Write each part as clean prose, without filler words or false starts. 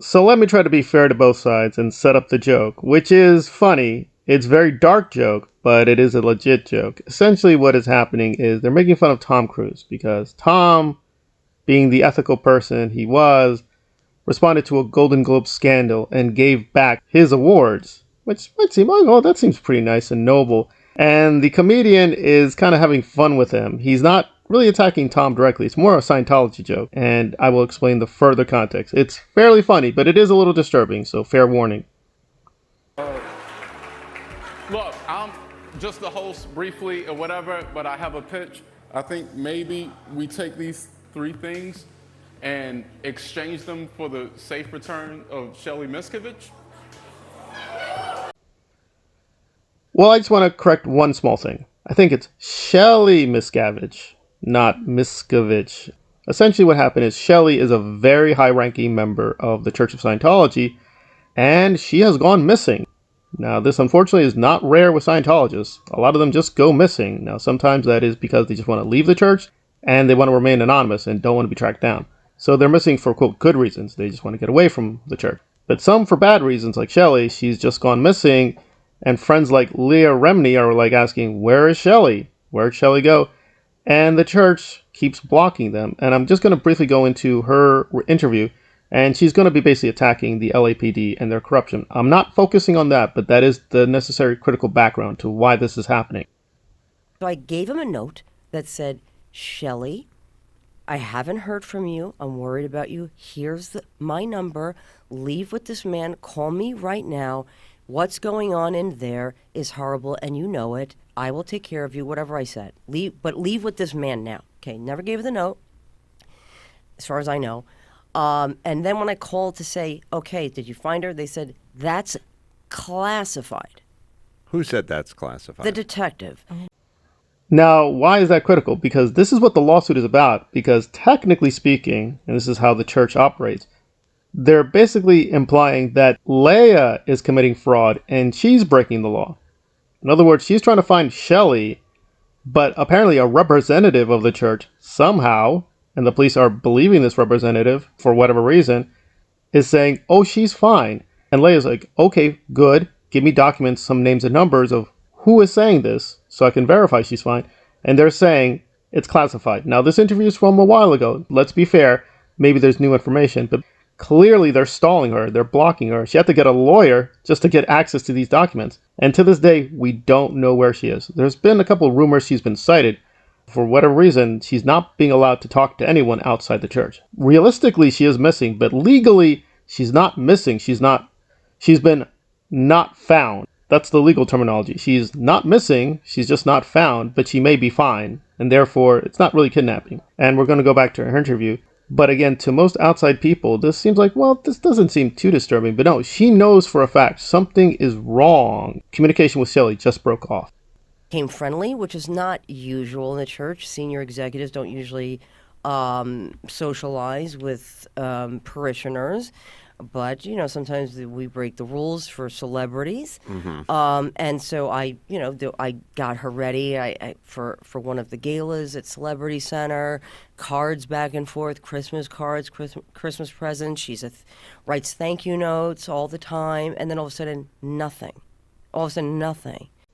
So let me try to be fair to both sides and set up the joke, which is funny. It's a very dark joke, but it is a legit joke. Essentially what is happening is they're making fun of Tom Cruise because Tom, being the ethical person he was, responded to a Golden Globe scandal and gave back his awards, which might seem like, oh, that seems pretty nice and noble. And the comedian is kind of having fun with him. He's not really attacking Tom directly. It's more a Scientology joke, and I will explain the further context. It's fairly funny, but it is a little disturbing, so fair warning. Look, I'm just the host briefly or whatever, but I have a pitch. I think maybe we take these three things and exchange them for the safe return of Shelly Miscavige. Well, I just want to correct one small thing. I think it's Shelly Miscavige, not Miscavige. Essentially what happened is Shelly is a very high-ranking member of the Church of Scientology, and she has gone missing. Now, this unfortunately is not rare with Scientologists. A lot of them just go missing. Now, sometimes that is because they just want to leave the church and they want to remain anonymous and don't want to be tracked down. So they're missing for, quote, good reasons. They just want to get away from the church. But some for bad reasons, like Shelly, she's just gone missing. And friends like Leah Remini are like asking, where is Shelly? Where'd Shelly go? And the church keeps blocking them. And I'm just going to briefly go into her interview. And she's going to be basically attacking the LAPD and their corruption. I'm not focusing on that, but that is the necessary critical background to why this is happening. So I gave him a note that said, Shelly, I haven't heard from you. I'm worried about you. Here's my number. Leave with this man. Call me right now. What's going on in there is horrible, and you know it. I will take care of you, whatever I said. But leave with this man now. Okay, never gave her the note, as far as I know. And then when I called to say, okay, did you find her? They said, that's classified. Who said that's classified? The detective. Now, why is that critical? Because this is what the lawsuit is about. Because technically speaking, and this is how the church operates, they're basically implying that Leah is committing fraud and she's breaking the law. In other words, she's trying to find Shelly, but apparently a representative of the church somehow, and the police are believing this representative for whatever reason, is saying, oh, she's fine. And Leah's like, okay, good. Give me documents, some names and numbers of who is saying this so I can verify she's fine. And they're saying it's classified. Now, this interview is from a while ago. Let's be fair. Maybe there's new information, but clearly they're stalling her. They're blocking her. She had to get a lawyer just to get access to these documents. And to this day, we don't know where she is. There's been a couple of rumors she's been cited. For whatever reason, she's not being allowed to talk to anyone outside the church. Realistically, she is missing, but legally, she's not missing. She's been not found. That's the legal terminology. She's not missing, she's just not found, but she may be fine, and therefore, it's not really kidnapping. And we're going to go back to her interview. But again, to most outside people, this seems like, well, this doesn't seem too disturbing. But no, she knows for a fact something is wrong. Communication with Shelly just broke off. Came friendly, which is not usual in the church. Senior executives don't usually socialize with parishioners, but sometimes we break the rules for celebrities. And so I got her ready for one of the galas at Celebrity Center, cards back and forth, Christmas cards, Christmas presents. She writes thank you notes all the time, and then all of a sudden nothing.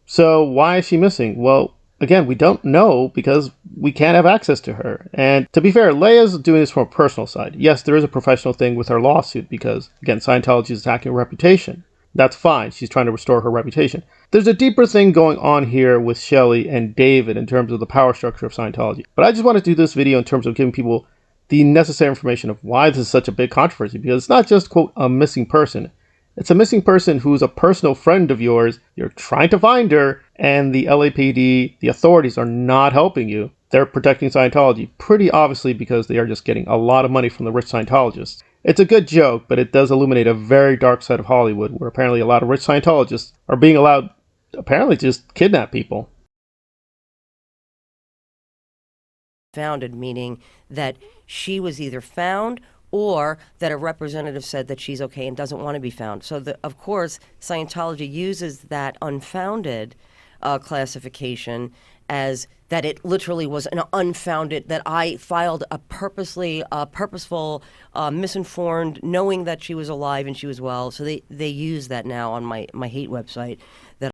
So why is she missing? Well, again, we don't know because we can't have access to her. And to be fair, Leah's doing this from a personal side. Yes, there is a professional thing with her lawsuit because, again, Scientology is attacking her reputation. That's fine. She's trying to restore her reputation. There's a deeper thing going on here with Shelly and David in terms of the power structure of Scientology. But I just want to do this video in terms of giving people the necessary information of why this is such a big controversy, because it's not just, quote, a missing person. It's a missing person who's a personal friend of yours. You're trying to find her, and the LAPD, the authorities, are not helping you. They're protecting Scientology, pretty obviously because they are just getting a lot of money from the rich Scientologists. It's a good joke, but it does illuminate a very dark side of Hollywood, where apparently a lot of rich Scientologists are being allowed, apparently, to just kidnap people. Founded, meaning that she was either found or that a representative said that she's okay and doesn't want to be found. So, of course, Scientology uses that unfounded classification as that it literally was an unfounded, that I filed a purposeful, misinformed, knowing that she was alive and she was well. So they use that now on my hate website, that